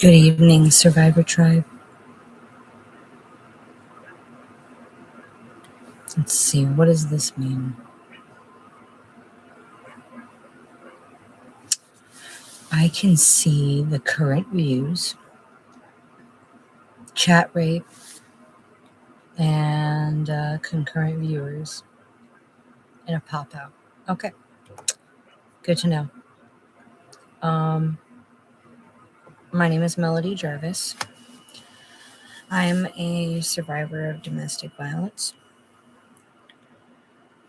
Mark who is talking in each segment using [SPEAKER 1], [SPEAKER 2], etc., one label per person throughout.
[SPEAKER 1] Good evening, Survivor Tribe. Let's see, what does this mean? I can see the current views, chat rate, and concurrent viewers in a pop out. Okay, good to know. My name is Melody Jarvis. I'm a survivor of domestic violence.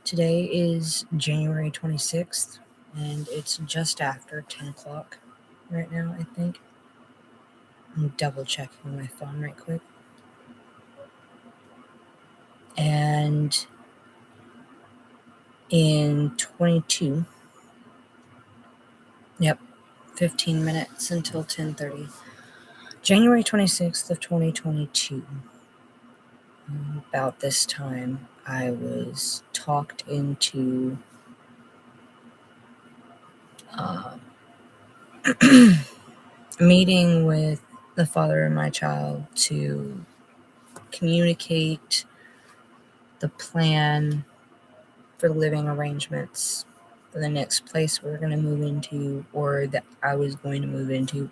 [SPEAKER 1] Today is January 26th, and it's just after 10 o'clock right now, I think. I'm double checking my phone right quick. And in 15 minutes until 10:30. January 26th of 2022. About this time, I was talked into meeting with the father of my child to communicate the plan for living arrangements for the next place we're going to move into, or that I was going to move into,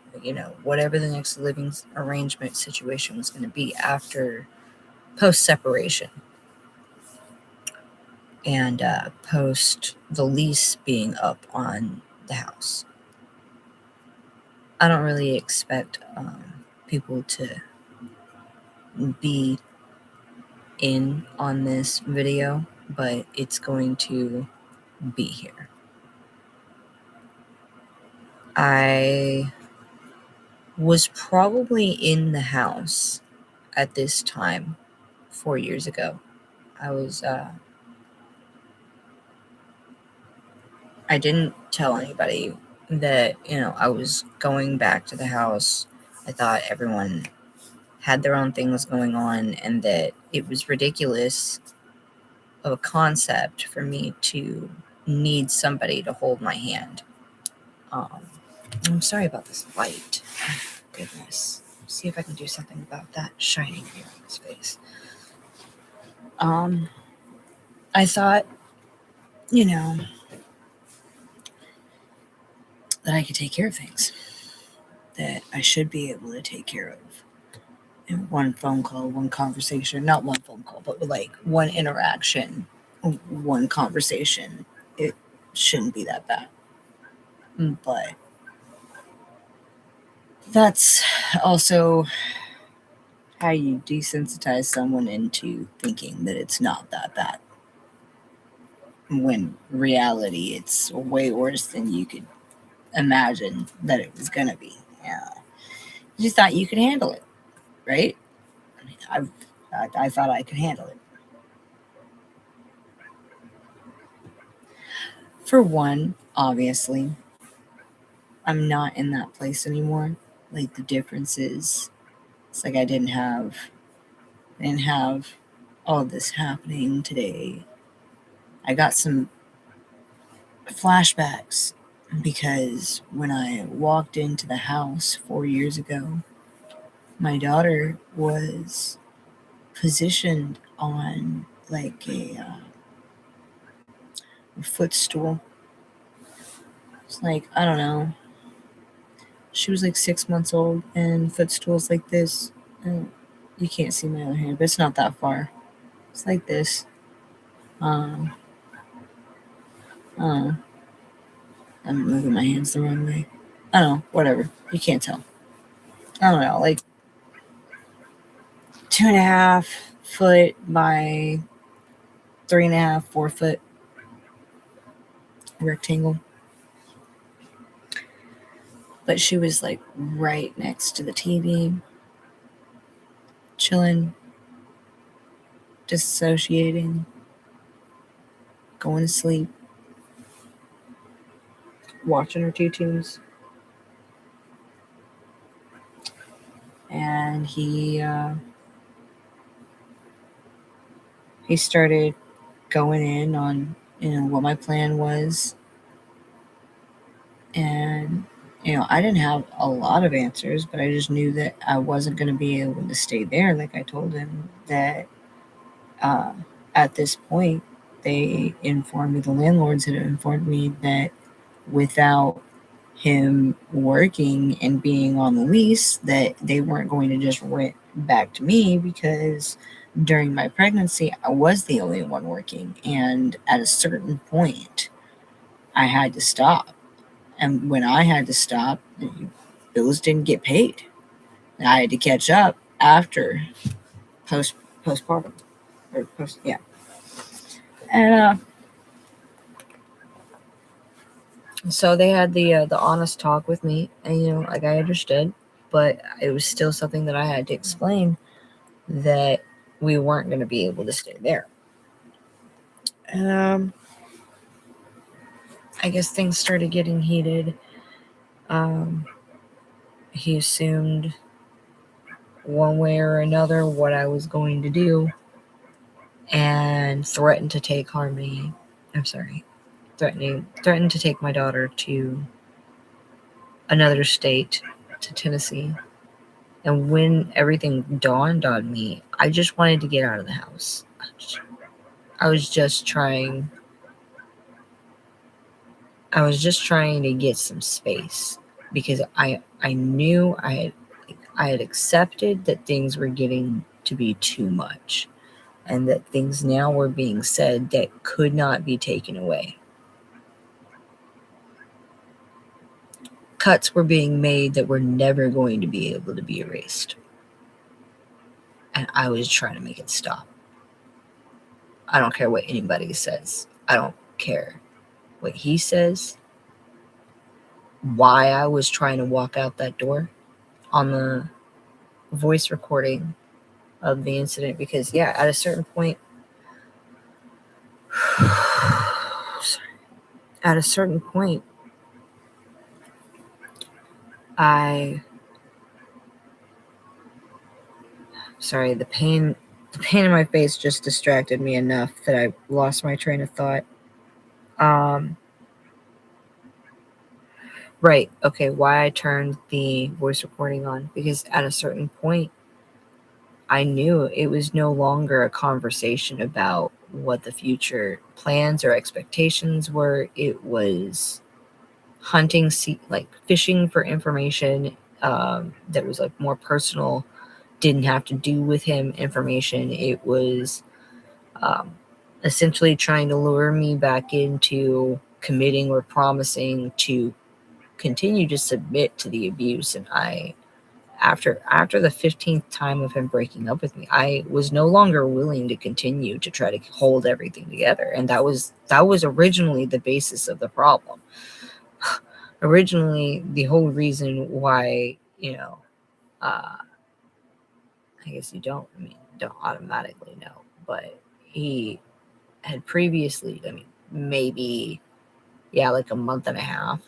[SPEAKER 1] whatever the next living arrangement situation was going to be after post separation and post the lease being up on the house. I don't really expect people to be in on this video, but it's going to be here. I was probably in the house at this time 4 years ago. I didn't tell anybody that, I was going back to the house. I thought everyone had their own things going on and that it was ridiculous of a concept for me to need somebody to hold my hand. I'm sorry about this light. Goodness. See if I can do something about that shining here on his face. I thought, that I could take care of things, that I should be able to take care of in one phone call, one conversation, not one phone call, but like one interaction, one conversation. It shouldn't be that bad. But that's also how you desensitize someone into thinking that it's not that bad, when reality it's way worse than you could imagine that it was gonna be. Yeah, you just thought you could handle it, right? I mean, I thought I could handle it. For one, obviously, I'm not in that place anymore. Like, the difference is, it's like I didn't have all this happening today. I got some flashbacks because when I walked into the house 4 years ago, my daughter was positioned on like a footstool. It's like, I don't know. She was like 6 months old, and footstools like this. You can't see my other hand, but it's not that far. It's like this. I'm moving my hands the wrong way. I don't know. Whatever. You can't tell. I don't know. Like 2.5 foot by 3.5, 4 foot rectangle. But she was like right next to the TV, chilling, disassociating, going to sleep, watching her tunes. And he started going in on what my plan was, and I didn't have a lot of answers, but I just knew that I wasn't going to be able to stay there. Like I told him that uh, at this point, they informed me, the landlords had informed me that without him working and being on the lease, that they weren't going to just rent back to me because during my pregnancy, I was the only one working. And at a certain point, I had to stop. And when I had to stop, bills didn't get paid. And I had to catch up after post postpartum or post yeah. And so they had the honest talk with me, and like I understood, but it was still something that I had to explain that we weren't going to be able to stay there. And I guess things started getting heated. Um, he assumed one way or another what I was going to do, and threatened to take Harmony. I'm sorry, threatened to take my daughter to another state, to Tennessee. And when everything dawned on me, I just wanted to get out of the house. I was just trying I was just trying to get some space because I knew I had accepted that things were getting to be too much and that things now were being said that could not be taken away. Cuts were being made that were never going to be able to be erased. And I was trying to make it stop. I don't care what anybody says. I don't care what he says. Why I was trying to walk out that door on the voice recording of the incident, because at a certain point at a certain point I sorry, the pain in my face just distracted me enough that I lost my train of thought. Right, okay, why I turned the voice recording on, because at a certain point I knew it was no longer a conversation about what the future plans or expectations were. It was hunting, like fishing for information that was like more personal, didn't have to do with him information. It was um, essentially trying to lure me back into committing or promising to continue to submit to the abuse. And after the 15th time of him breaking up with me, I was no longer willing to continue to try to hold everything together. And that was originally the basis of the problem. Originally, the whole reason why, I guess you don't automatically know, but he had previously, maybe, like a month and a half,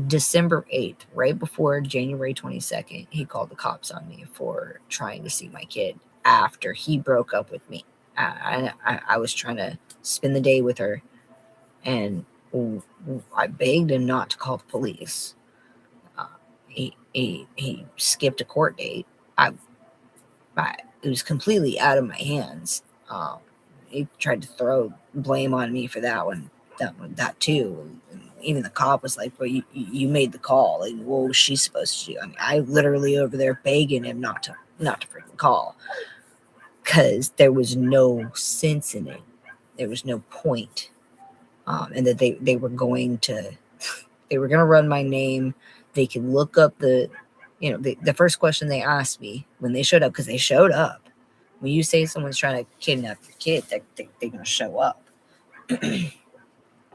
[SPEAKER 1] December 8th, right before January 22nd, he called the cops on me for trying to see my kid after he broke up with me. I was trying to spend the day with her, and I begged him not to call the police. He skipped a court date. It was completely out of my hands. He tried to throw blame on me for that one, that too. Even the cop was like, "Well, you made the call. Like, what was she supposed to do?" I literally over there begging him not to freaking call, because there was no sense in it. There was no point, and that they were going to run my name. They could look up the first question they asked me when they showed up, because they showed up. When you say someone's trying to kidnap your kid, they're going to show up.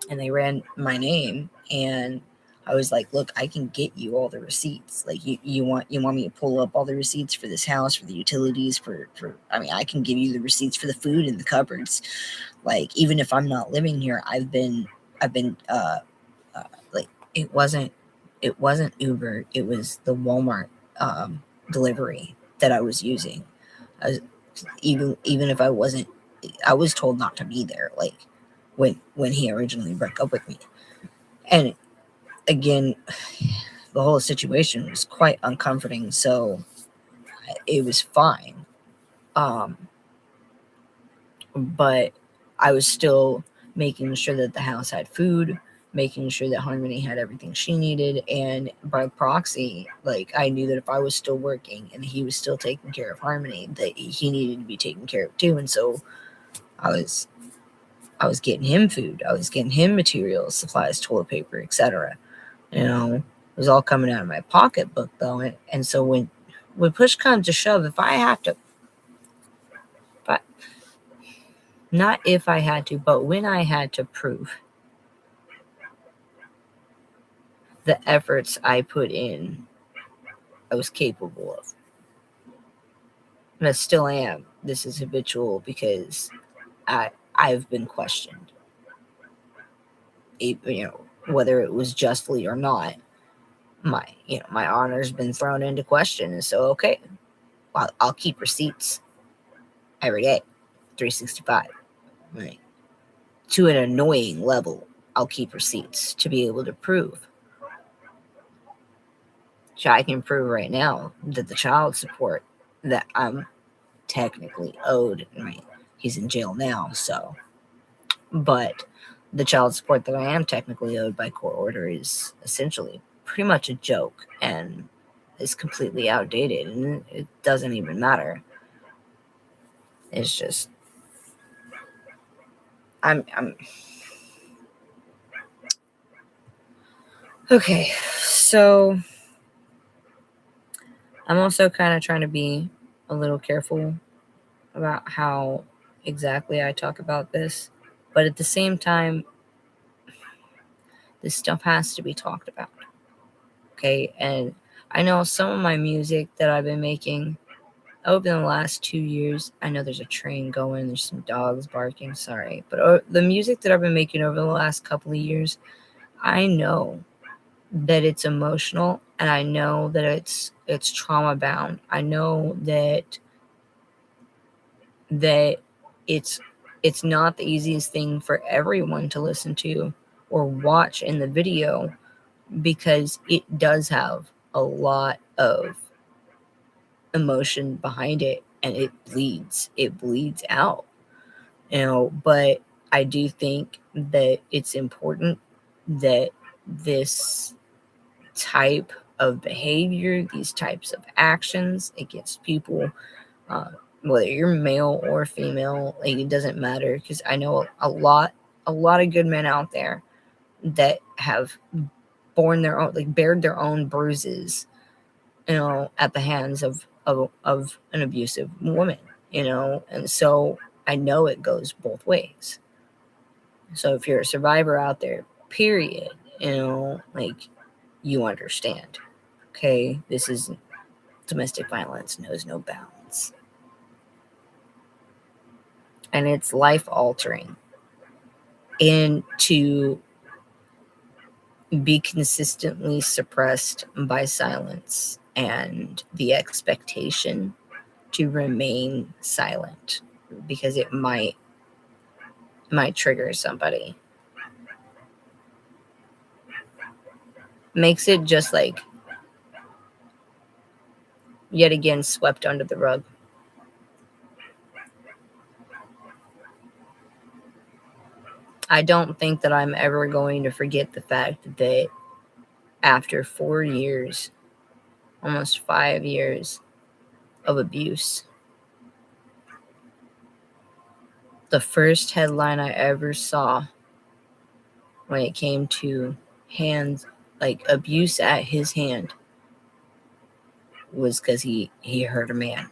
[SPEAKER 1] And they ran my name, and I was like, look, I can get you all the receipts. Like, you want me to pull up all the receipts for this house, for the utilities, for I can give you the receipts for the food in the cupboards. Like, even if I'm not living here, I've been like, it wasn't Uber, it was the Walmart delivery that I was using. I was, even if I wasn't, I was told not to be there, like when he originally broke up with me. And again, the whole situation was quite uncomforting, so it was fine. But I was still making sure that the house had food, making sure that Harmony had everything she needed, and by proxy, like, I knew that if I was still working and he was still taking care of Harmony, that he needed to be taken care of too. And so I was getting him food, I was getting him materials, supplies, toilet paper, etc. It was all coming out of my pocketbook though, and so when push comes to shove, if I have to, but not if I had to, but when I had to prove the efforts I put in, I was capable of. And I still am. This is habitual because I've been questioned. Whether it was justly or not, my honor's been thrown into question. And so, okay, I'll keep receipts every day, 365. Right. To an annoying level, I'll keep receipts to be able to prove. So I can prove right now that the child support that I'm technically owed, right? He's in jail now, so. But the child support that I am technically owed by court order is essentially pretty much a joke and is completely outdated, and it doesn't even matter. It's just I'm okay. So I'm also kind of trying to be a little careful about how exactly I talk about this, but at the same time, this stuff has to be talked about. Okay, and I know some of my music that I've been making over the last 2 years. I know there's a train going, there's some dogs barking, sorry, but the music that I've been making over the last couple of years, I know that it's emotional, and I know that it's trauma bound. I know that it's not the easiest thing for everyone to listen to or watch in the video, because it does have a lot of emotion behind it, and it bleeds out, but I do think that it's important that this type of behavior, these types of actions against people, uh, whether you're male or female, like, it doesn't matter, because I know a lot of good men out there that have bared their own bruises, at the hands of an abusive woman, and so I know it goes both ways. So if you're a survivor out there, period, like, you understand. Okay, this is domestic violence knows no bounds, and it's life altering. And to be consistently suppressed by silence and the expectation to remain silent because it might trigger somebody makes it just like yet again swept under the rug. I don't think that I'm ever going to forget the fact that after 4 years, almost 5 years of abuse, the first headline I ever saw when it came to hands, like abuse at his hand, was because he hurt a man.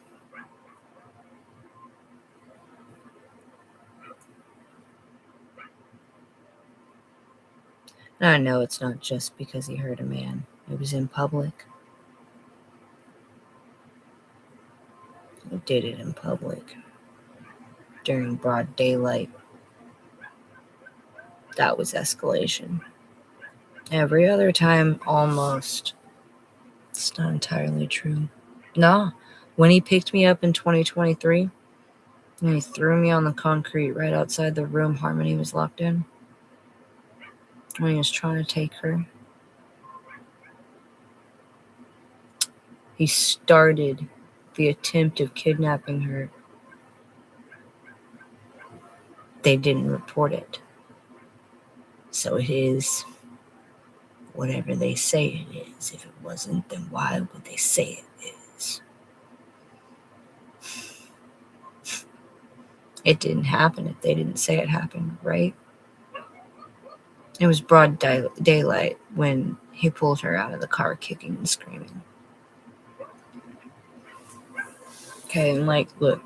[SPEAKER 1] And I know it's not just because he hurt a man. It was in public. He did it in public during broad daylight. That was escalation. Every other time, almost. It's not entirely true. No. When he picked me up in 2023, and he threw me on the concrete right outside the room Harmony was locked in, when he was trying to take her, He started the attempt of kidnapping her. They didn't report it. So it is whatever they say it is. If it wasn't, then why would they say it is? It didn't happen if they didn't say it happened, right? It was broad daylight when he pulled her out of the car, kicking and screaming. Okay, and like, look,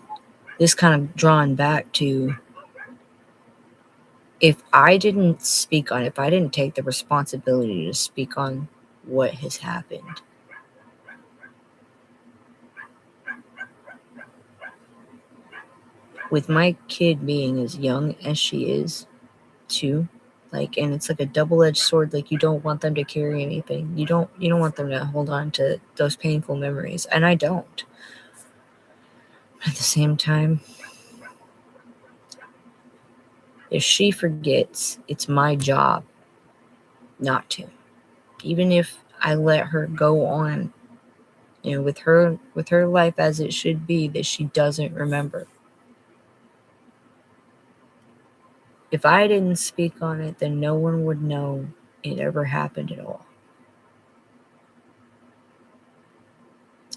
[SPEAKER 1] this kind of drawn back to, if I didn't speak on it, if I didn't take the responsibility to speak on what has happened, with my kid being as young as she is, too, like, and it's like a double-edged sword. Like, you don't want them to carry anything. You don't want them to hold on to those painful memories, and I don't. At the same time, if she forgets, it's my job not to. Even if I let her go on, with her life as it should be, that she doesn't remember. If I didn't speak on it, then no one would know it ever happened at all.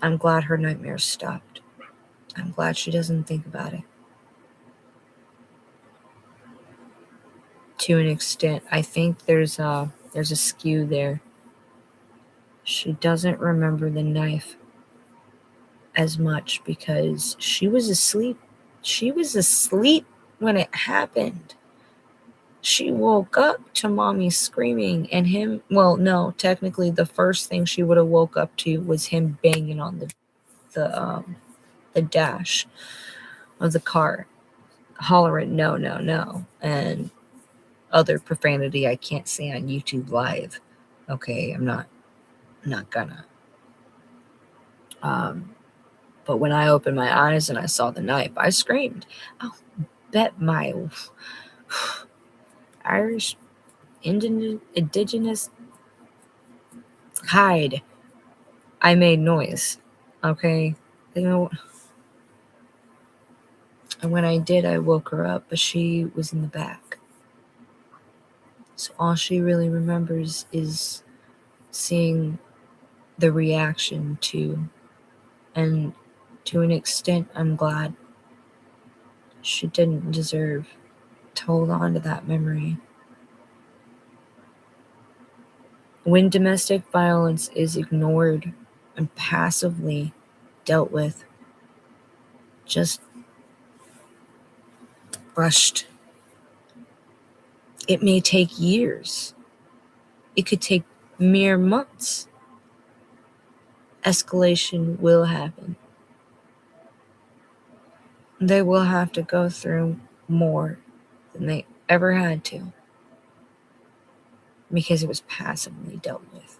[SPEAKER 1] I'm glad her nightmares stopped. I'm glad she doesn't think about it. To an extent, I think there's a skew there. She doesn't remember the knife as much because she was asleep. She was asleep when it happened. She woke up to mommy screaming and him. Well, no, technically the first thing she would have woke up to was him banging on the dash of the car, hollering no, no, no, and other profanity I can't say on YouTube Live. Okay, I'm not gonna. But when I opened my eyes and I saw the knife, I screamed. I'll bet my Irish indigenous hide I made noise. Okay, and when I did, I woke her up, but she was in the back. So all she really remembers is seeing the reaction to, and to an extent, I'm glad. She didn't deserve to hold on to that memory. When domestic violence is ignored and passively dealt with, just brushed, it may take years. It could take mere months. Escalation will happen. They will have to go through more than they ever had to because it was passively dealt with.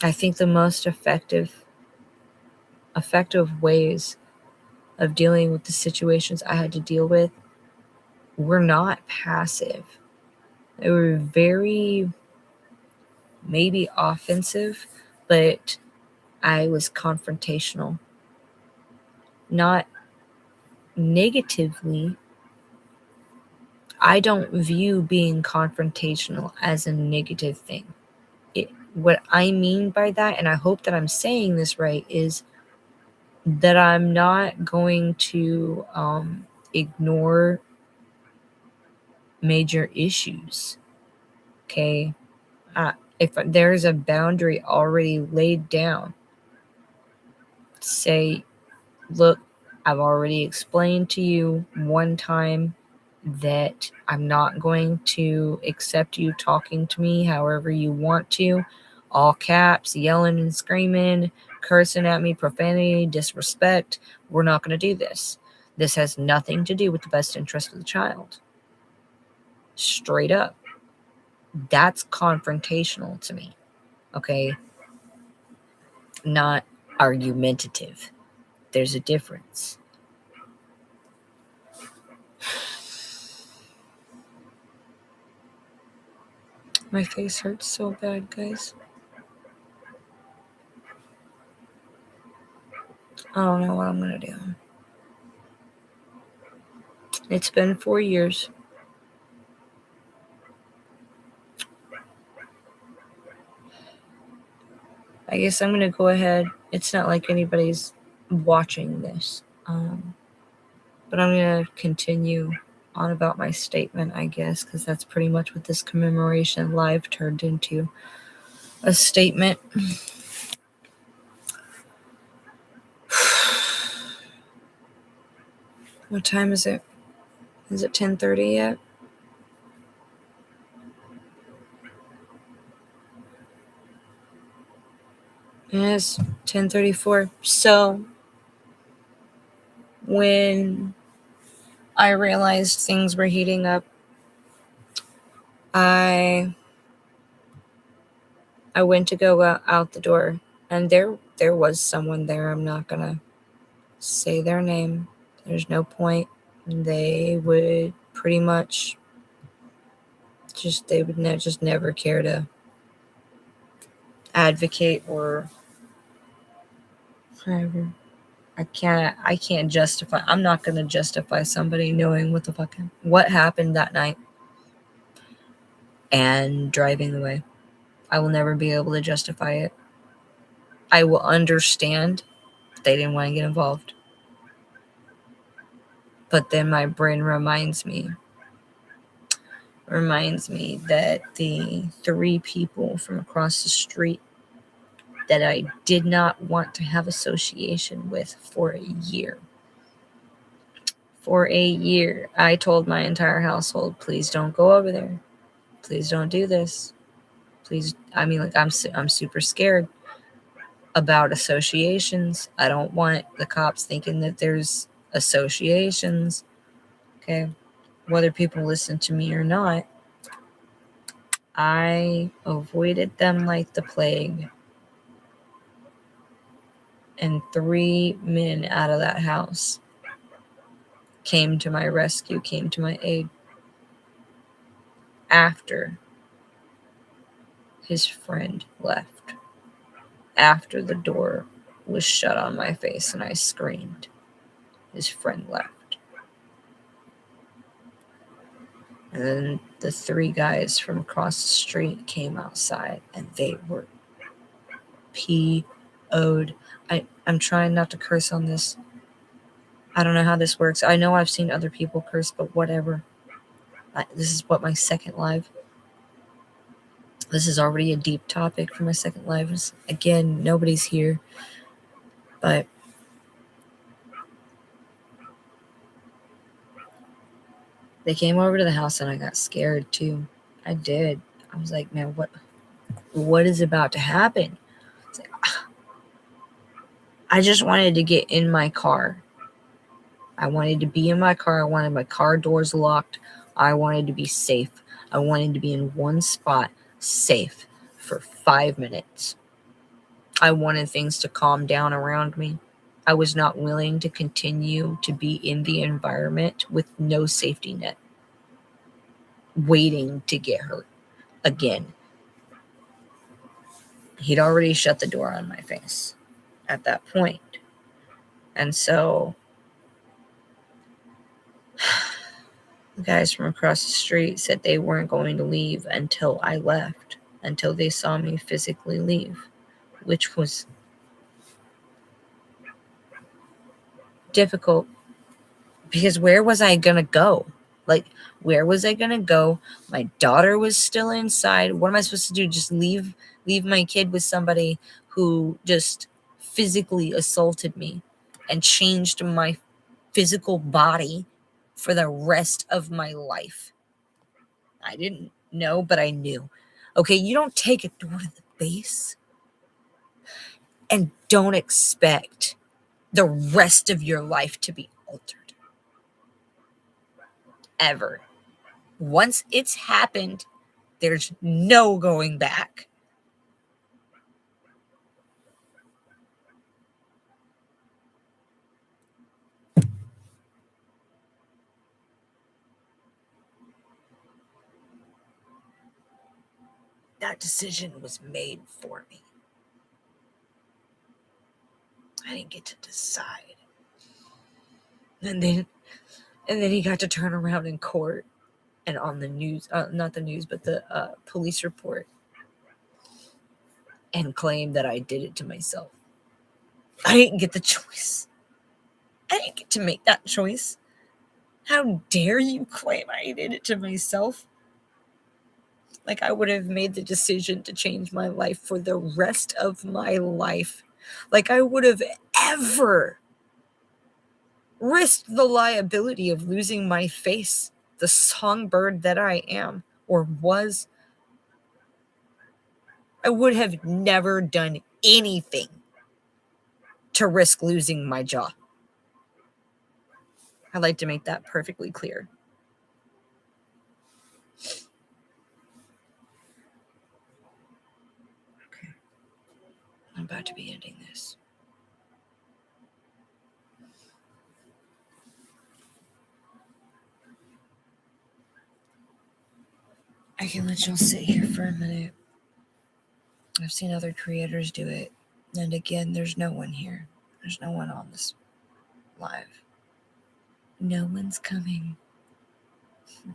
[SPEAKER 1] I think the most effective ways of dealing with the situations I had to deal with were not passive. They were very, maybe offensive, but I was confrontational. Not negatively. I don't view being confrontational as a negative thing. What I mean by that, and I hope that I'm saying this right, is that I'm not going to ignore major issues. Okay? If there's a boundary already laid down, say, look, I've already explained to you one time that I'm not going to accept you talking to me however you want to. All caps, yelling and screaming, cursing at me, profanity, disrespect. We're not going to do this. This has nothing to do with the best interest of the child. Straight up. That's confrontational to me. Okay? Not argumentative. There's a difference. My face hurts so bad, guys. I don't know what I'm gonna do. It's been 4 years. I guess I'm gonna go ahead. It's not like anybody's watching this. But I'm gonna continue on about my statement, I guess, because that's pretty much what this commemoration live turned into. A statement. What time is it? Is it 10:30 yet? Yes, 10:34. So when I realized things were heating up, I went to go out the door, and there was someone there. I'm not gonna say their name. There's no point. They would pretty much just never care to advocate or whatever. I can't justify. I'm not going to justify somebody knowing what happened that night and driving away. I will never be able to justify it. I will understand if they didn't want to get involved. But then my brain reminds me that the 3 people from across the street that I did not want to have association with for a year. For a year, I told my entire household, please don't go over there. Please don't do this. Please. I mean, like, I'm super scared about associations. I don't want the cops thinking that there's associations. Okay. Whether people listen to me or not, I avoided them like the plague. And 3 men out of that house came to my rescue, came to my aid after his friend left. After the door was shut on my face and I screamed, his friend left. And then the 3 guys from across the street came outside and they were PO'd. I'm trying not to curse on this. I don't know how this works. I know I've seen other people curse, but whatever. This is what my second live. This is already a deep topic for my second live. Again, nobody's here. But they came over to the house and I got scared too. I did. I was like, man, what is about to happen? It's like, I just wanted to get in my car. I wanted to be in my car. I wanted my car doors locked. I wanted to be safe. I wanted to be in one spot, safe, for 5 minutes. I wanted things to calm down around me. I was not willing to continue to be in the environment with no safety net, waiting to get hurt again. He'd already shut the door on my face at that point. And so the guys from across the street said they weren't going to leave until I left, until they saw me physically leave, which was difficult because where was I going to go? Like, where was I going to go? My daughter was still inside. What am I supposed to do? Just leave my kid with somebody who just physically assaulted me and changed my physical body for the rest of my life. I didn't know, but I knew. Okay, you don't take a door to the face and don't expect the rest of your life to be altered. Ever. Once it's happened, there's no going back. that decision was made for me. I didn't get to decide. And then he got to turn around in court and on the news, not the news, but the police report, and claim that I did it to myself. I didn't get the choice. I didn't get to make that choice. How dare you claim I did it to myself? Like I would have made the decision to change my life for the rest of my life. Like I would have ever risked the liability of losing my face, the songbird that I am or was. I would have never done anything to risk losing my jaw. I'd like to make that perfectly clear. Okay. I'm about to be ending this. I can let y'all sit here for a minute. I've seen other creators do it. And again, there's no one here. There's no one on this live. No one's coming. Yeah.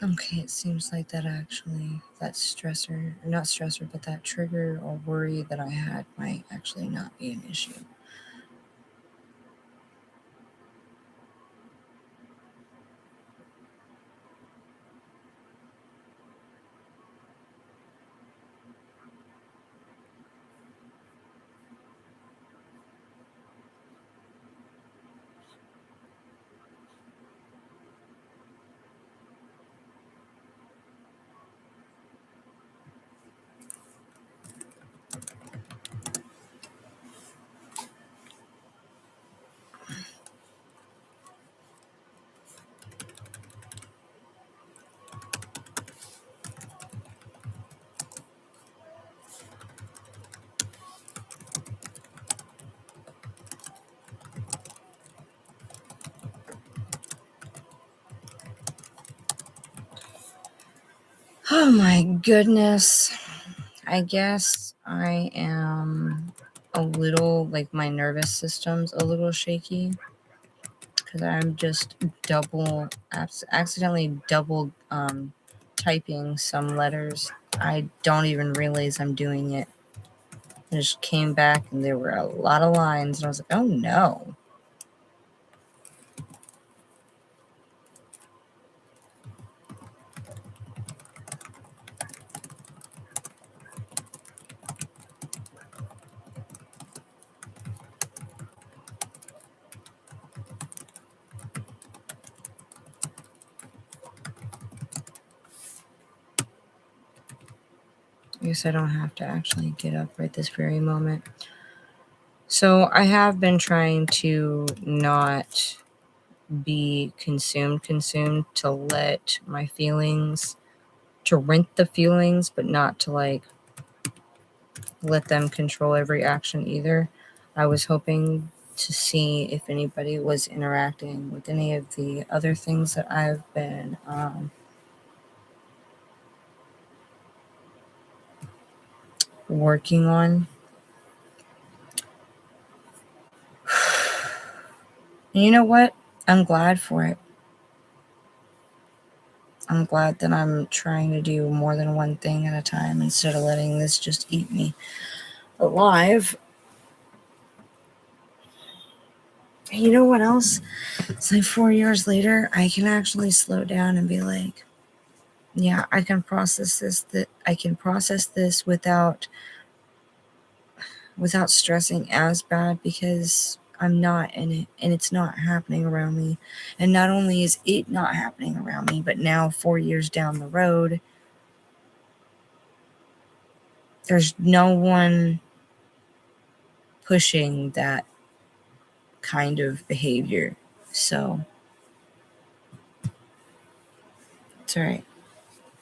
[SPEAKER 1] Okay, it seems like that stressor, or not stressor, but that trigger or worry that I had might actually not be an issue. Oh my goodness. I guess I am a little, like my nervous system's a little shaky because I'm just accidentally double typing some letters. I don't even realize I'm doing it. I just came back and there were a lot of lines and I was like, oh no. I guess I don't have to actually get up right this very moment. So I have been trying to not be consumed, to let my feelings, to rent the feelings, but not to like let them control every action either. I was hoping to see if anybody was interacting with any of the other things that I've been working on. You know what? I'm glad for it. I'm glad that I'm trying to do more than one thing at a time instead of letting this just eat me alive. You know what else? It's like 4 years later, I can actually slow down and be like, yeah, I can process this. That I can process this without stressing as bad because I'm not in it and it's not happening around me. And not only is it not happening around me, but now 4 years down the road, there's no one pushing that kind of behavior. So it's all right.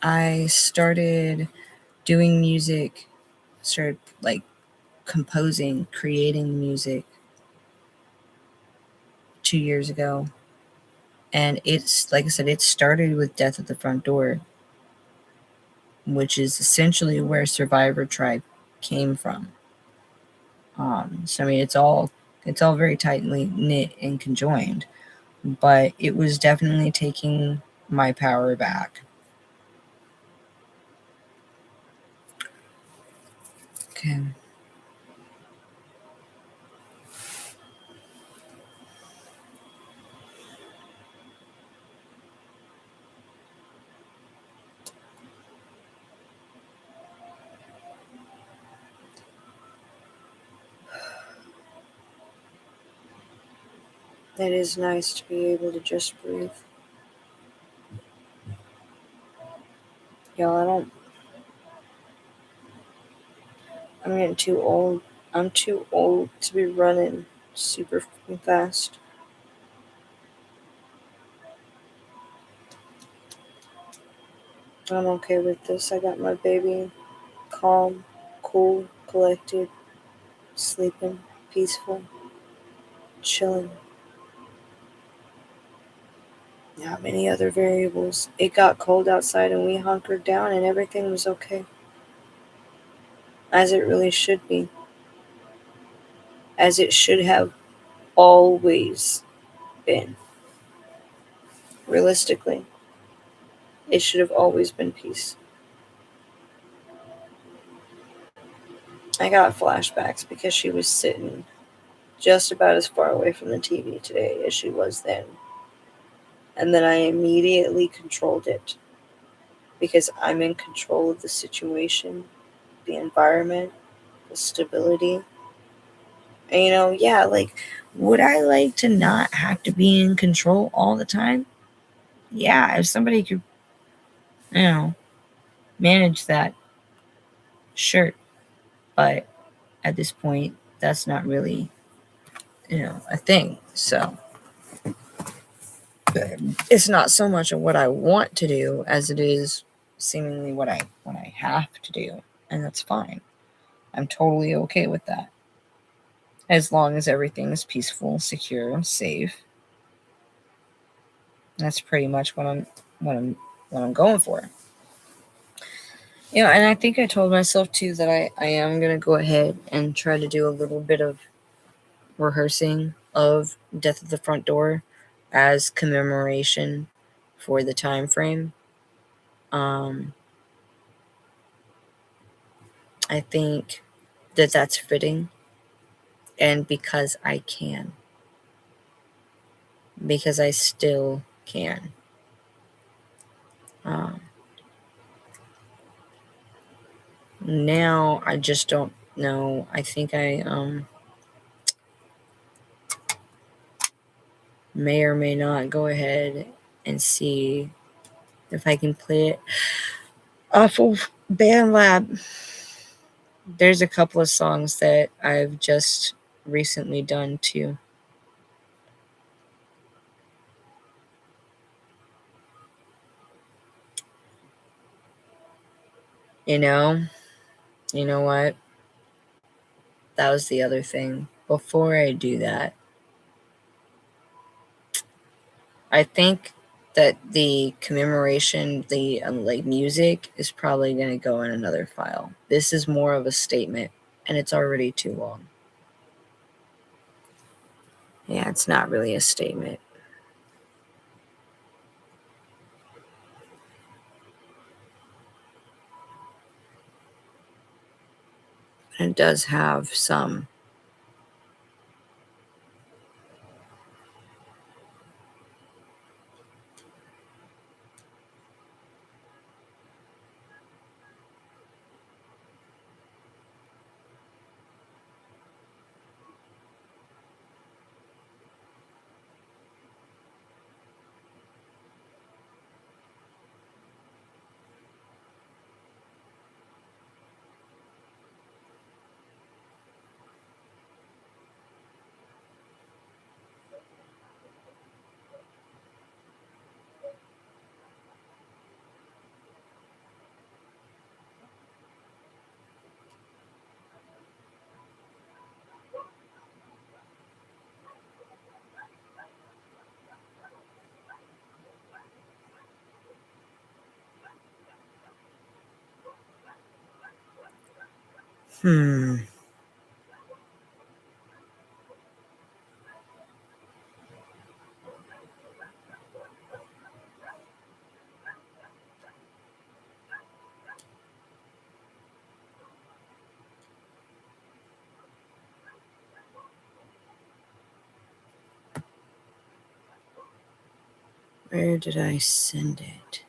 [SPEAKER 1] I started doing music, started like composing, creating music 2 years ago. And it's like I said, it started with Death at the Front Door, which is essentially where Survivor Tribe came from. So I mean, it's all very tightly knit and conjoined, but it was definitely taking my power back. Okay. It is nice to be able to just breathe. Y'all, I'm getting too old. I'm too old to be running super fast. I'm okay with this. I got my baby calm, cool, collected, sleeping, peaceful, chilling. Not many other variables. It got cold outside and we hunkered down and everything was okay. As it really should be. As it should have always been. Realistically, it should have always been peace. I got flashbacks because she was sitting just about as far away from the TV today as she was then. And then I immediately controlled it because I'm in control of the situation, the environment, the stability. And yeah, like, would I like to not have to be in control all the time? Yeah, if somebody could, you know, manage that, sure. But at this point, that's not really, a thing. So it's not so much of what I want to do as it is seemingly what I have to do, and that's fine. I'm totally okay with that. As long as everything is peaceful, secure, safe. That's pretty much what I'm what I'm going for. And I think I told myself too that I am gonna go ahead and try to do a little bit of rehearsing of Death at the Front Door as commemoration for the time frame. Um, I think that that's fitting, and because I can, because I still can. Um, Now I just don't know. I think I may or may not go ahead and see if I can play it off of BandLab. There's a couple of songs that I've just recently done too. You know, you know what? That was the other thing. Before I do that, I think that the commemoration, the like music, is probably going to go in another file. This is more of a statement, and it's already too long. Yeah, it's not really a statement. And it does have some. Hmm. Where did I send it?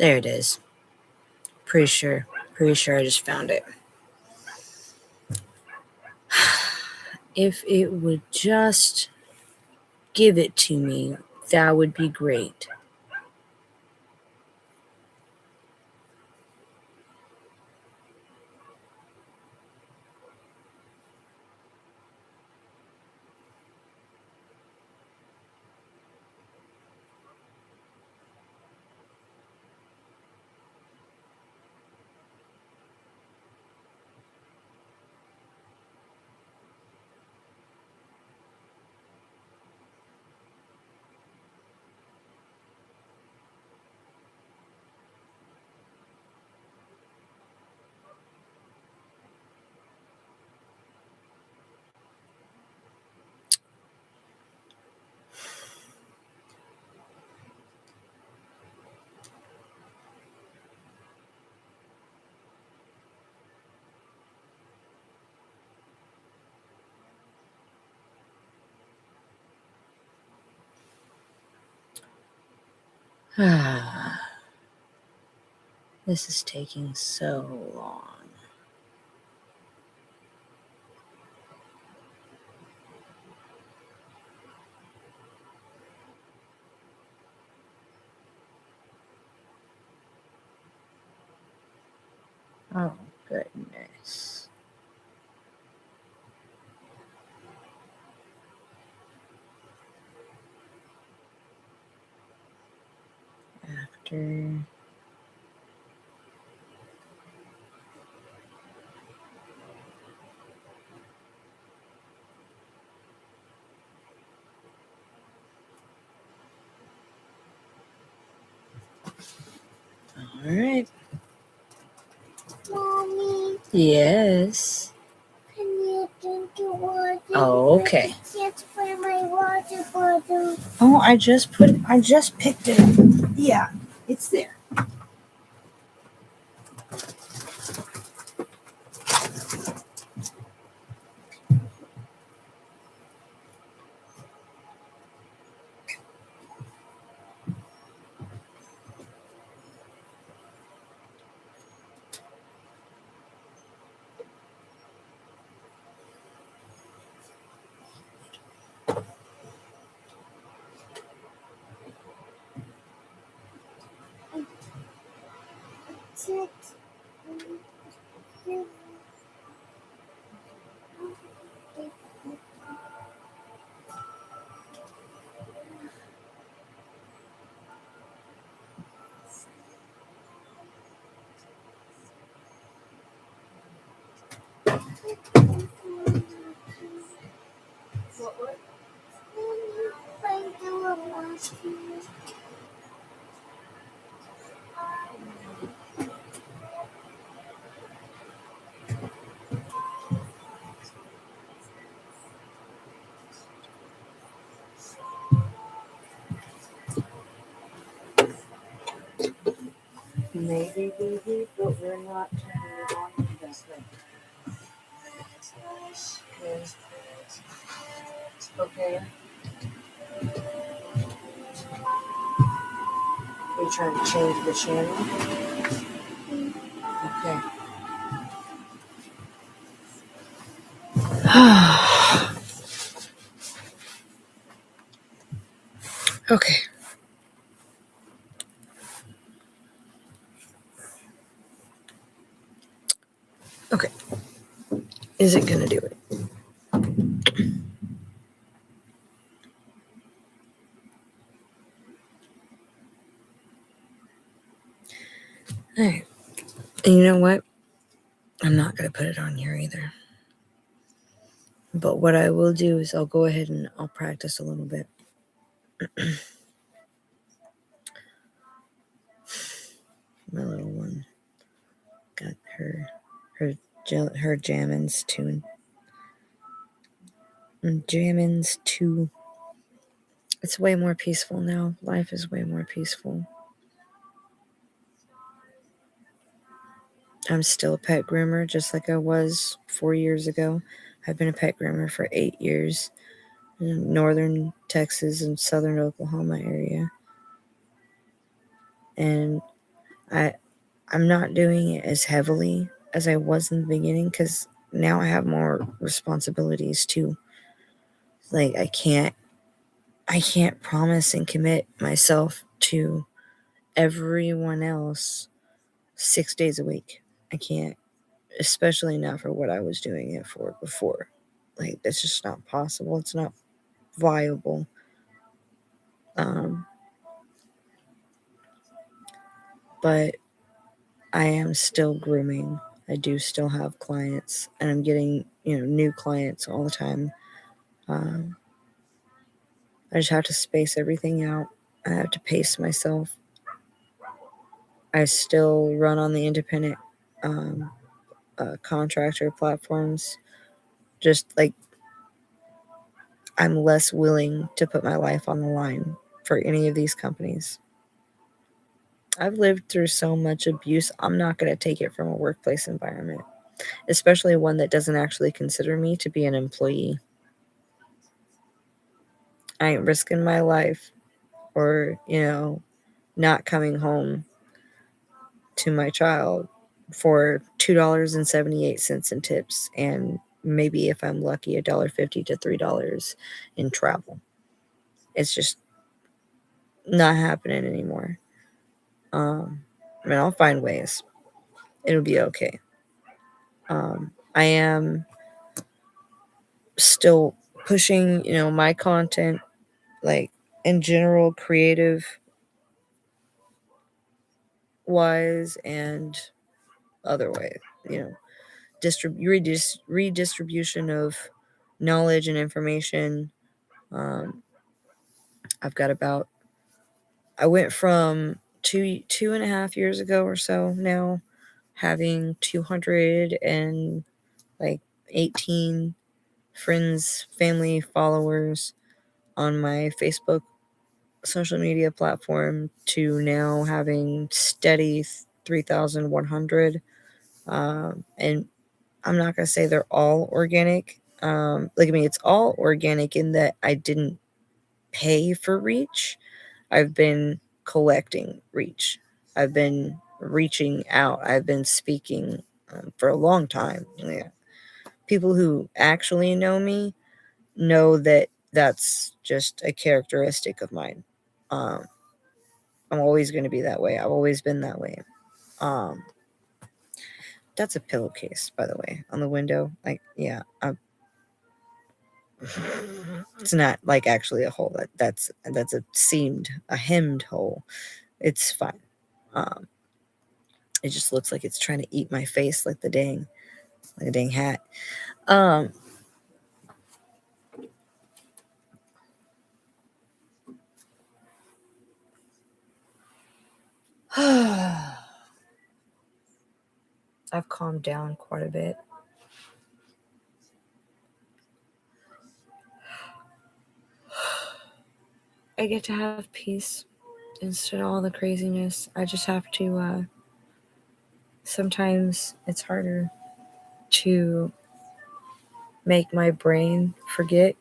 [SPEAKER 1] There it is. Pretty sure I just found it. If it would just give it to me, that would be great. This is taking so long. Oh, goodness. After. All right.
[SPEAKER 2] Mommy,
[SPEAKER 1] Yes.
[SPEAKER 2] can you drink your water?
[SPEAKER 1] Oh, okay.
[SPEAKER 2] I can't find my water bottle.
[SPEAKER 1] Oh, I just picked it. Yeah, it's there. Maybe, baby, but we're not turning it on investment. Okay. Are you trying to change the channel? Okay. Okay. Okay. Is it gonna do it? Alright. And you know what? I'm not gonna put it on here either. But what I will do is I'll go ahead and I'll practice a little bit. My little one got her Jammin's tune. Jammin's 2. It's way more peaceful now. Life is way more peaceful. I'm still a pet groomer, just like I was 4 years ago. I've been a pet groomer for 8 years in northern Texas and southern Oklahoma area. And I'm not doing it as heavily as I was in the beginning because now I have more responsibilities too. Like I can't promise and commit myself to everyone else 6 days a week. I can't, especially not for what I was doing it for before. Like that's just not possible. It's not viable. But I am still grooming. I do still have clients, and I'm getting new clients all the time. I just have to space everything out. I have to pace myself. I still run on the independent contractor platforms. Just like I'm less willing to put my life on the line for any of these companies. I've lived through so much abuse. I'm not going to take it from a workplace environment, especially one that doesn't actually consider me to be an employee. I ain't risking my life or, not coming home to my child for $2.78 in tips and maybe if I'm lucky $1.50 to $3 in travel. It's just not happening anymore. I'll find ways. It'll be okay. I am still pushing, my content, like in general, creative wise and other way, redistribution of knowledge and information. I went from 2.5 years ago or so now having 218 friends, family, followers on my Facebook social media platform to now having steady 3,100. And I'm not going to say they're all organic. It's all organic in that I didn't pay for reach. I've been collecting reach. I've been reaching out. I've been speaking for a long time. Yeah. People who actually know me know that that's just a characteristic of mine. I'm always going to be that way. I've always been that way. That's a pillowcase, by the way, on the window. Like, yeah, it's not like actually a hole. That's a hemmed hole. It's fine. It just looks like it's trying to eat my face, like a dang hat. I've calmed down quite a bit. I get to have peace instead of all the craziness. I just have to, sometimes it's harder to make my brain forget.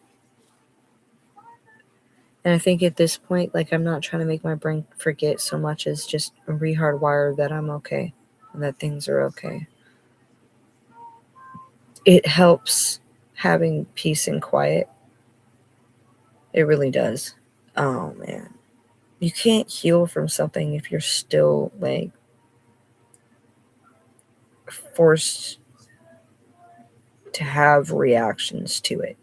[SPEAKER 1] And I think at this point, like, I'm not trying to make my brain forget so much as just re-hardwire that I'm okay and that things are okay. It helps having peace and quiet. It really does. Oh, man. You can't heal from something if you're still, like, forced to have reactions to it.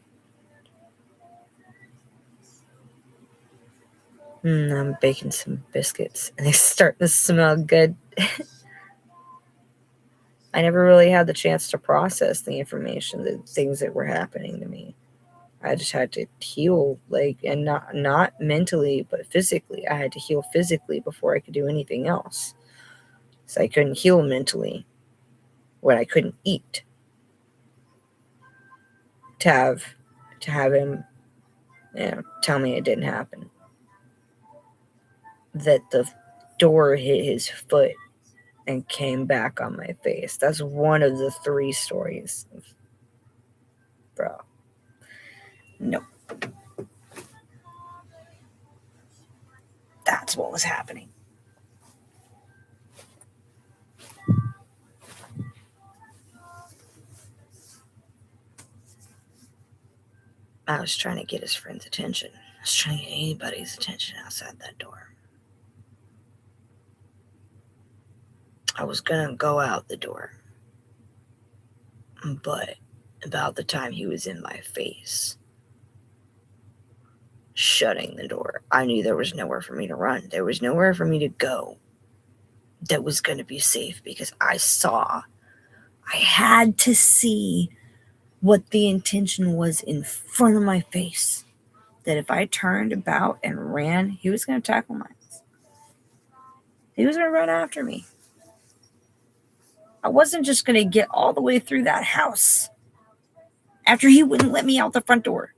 [SPEAKER 1] I'm baking some biscuits and they start to smell good. I never really had the chance to process the information, the things that were happening to me. I just had to heal, like, and not mentally, but physically. I had to heal physically before I could do anything else. So I couldn't heal mentally when I couldn't eat. To have him, tell me it didn't happen. That the door hit his foot and came back on my face. That's one of the 3 stories. Bro. No. That's what was happening. I was trying to get his friend's attention. I was trying to get anybody's attention outside that door. I was gonna go out the door. But about the time he was in my face, shutting the door, I knew there was nowhere for me to run. There was nowhere for me to go that was going to be safe because I had to see what the intention was in front of my face. That if I turned about and ran, he was going to tackle my ass. He was going to run after me. I wasn't just going to get all the way through that house after he wouldn't let me out the front door.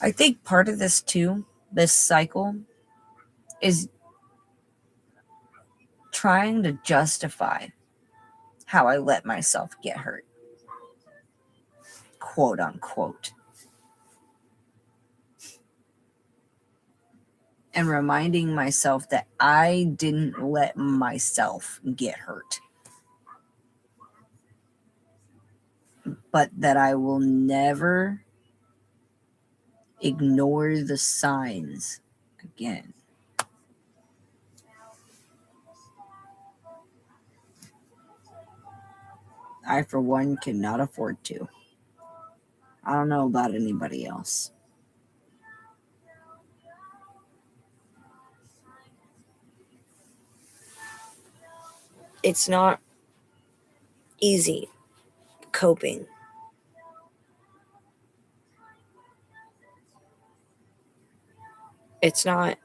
[SPEAKER 1] I think part of this too, this cycle, is trying to justify how I let myself get hurt, quote unquote. And reminding myself that I didn't let myself get hurt, but that I will never ignore the signs again. I, for one, cannot afford to. I don't know about anybody else. It's not easy coping. It's not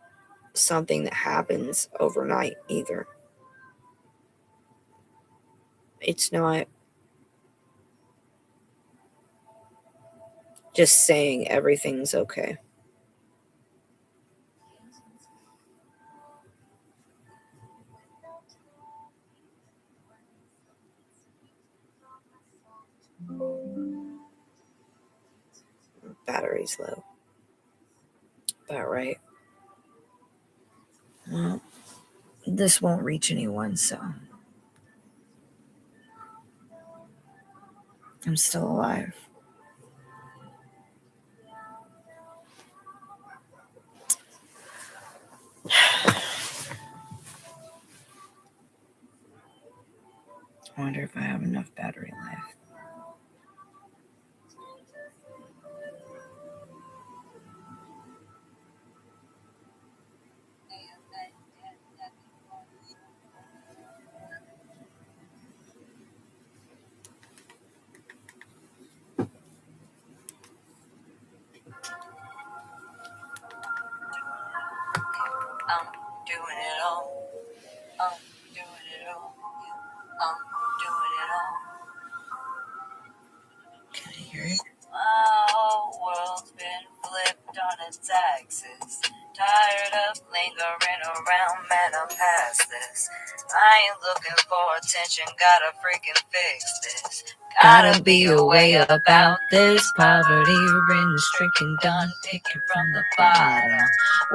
[SPEAKER 1] something that happens overnight either. It's not just saying everything's okay. Battery's low. About right. Well, this won't reach anyone, so I'm still alive. I wonder if I have enough battery life. I'm doing it all. I'm doing it all. I'm doing it all. Can I hear it? My whole world's been flipped on its axis. Tired of lingering around, man, I'm past this. I ain't looking for attention, gotta freaking fix this. Gotta be a way about this poverty-ridden, stricken, done picking from the bottom.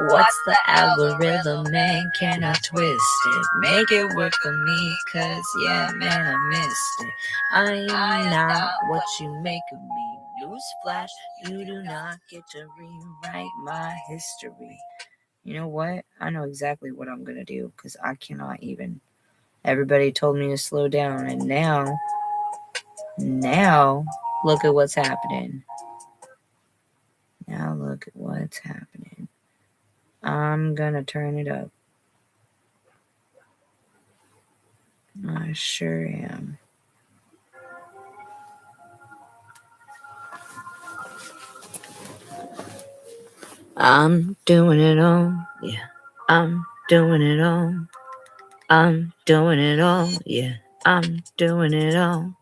[SPEAKER 1] What's the algorithm, man? Can I twist it? Make it work for me, cause yeah, man, I missed it. I am not what you make of me. Newsflash, you do not get to rewrite my history. You know what? I know exactly what I'm gonna do, because I cannot even. Everybody told me to slow down, and now, look at what's happening. Now look at what's happening. I'm gonna turn it up. I sure am. I'm doing it all. Yeah. I'm doing it all. I'm doing it all. Yeah. I'm doing it all.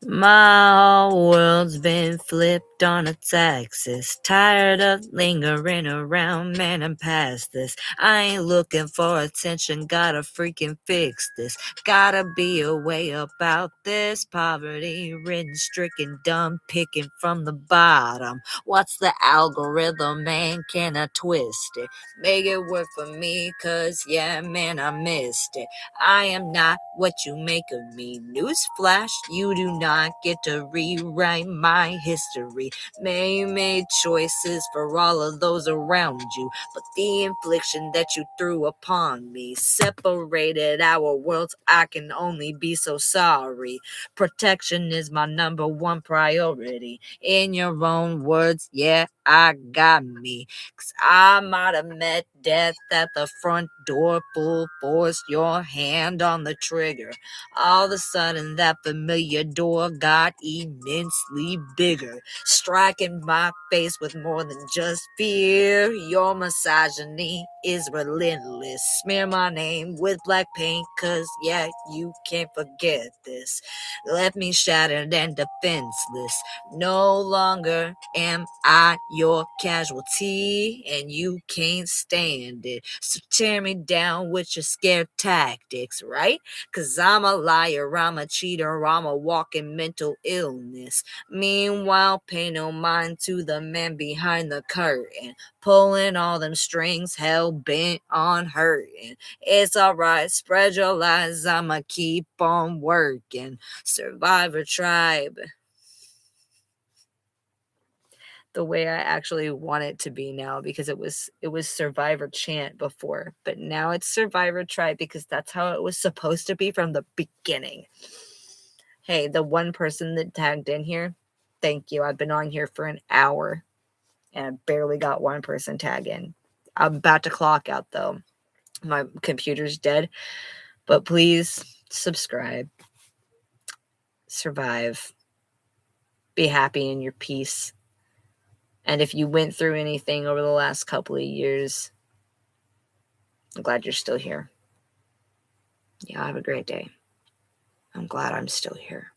[SPEAKER 1] My whole world's been flipped on its axis. Tired of lingering around, man, I'm past this. I ain't looking for attention, gotta freaking fix this. Gotta be a way about this poverty-ridden, stricken, dumb, picking from the bottom. What's the algorithm, man? Can I twist it? Make it work for me, cause yeah, man, I missed it. I am not what you make of me. Newsflash, you do not get to rewrite my history. May made choices for all of those around you, but the infliction that you threw upon me separated our worlds. I can only be so sorry. Protection is my number one priority. In your own words, yeah, I got me. 'Cause I might have met death at the front door, full force, your hand on the trigger. All of a sudden, that familiar door got immensely bigger, striking my face with more than just fear. Your misogyny is relentless. Smear my name with black paint, 'cause yeah, you can't forget this. Left me shattered and defenseless. No longer am I your casualty, and you can't stand it. So tear me down with your scare tactics, right? 'Cause I'm a liar, I'm a cheater, I'm a walking mental illness. Meanwhile, pay no mind to the man behind the curtain, pulling all them strings, hell bent on hurting. It's alright, spread your lies, I'ma keep on working. Survivor Tribe. The way I actually want it to be now, because it was Survivor Chant before, but now it's Survivor Tribe because that's how it was supposed to be from the beginning. Hey, the one person that tagged in here, thank you. I've been on here for an hour and I barely got one person tag in. I'm about to clock out though. My computer's dead, but please subscribe, survive, be happy in your peace. And if you went through anything over the last couple of years, I'm glad you're still here. Yeah, have a great day. I'm glad I'm still here.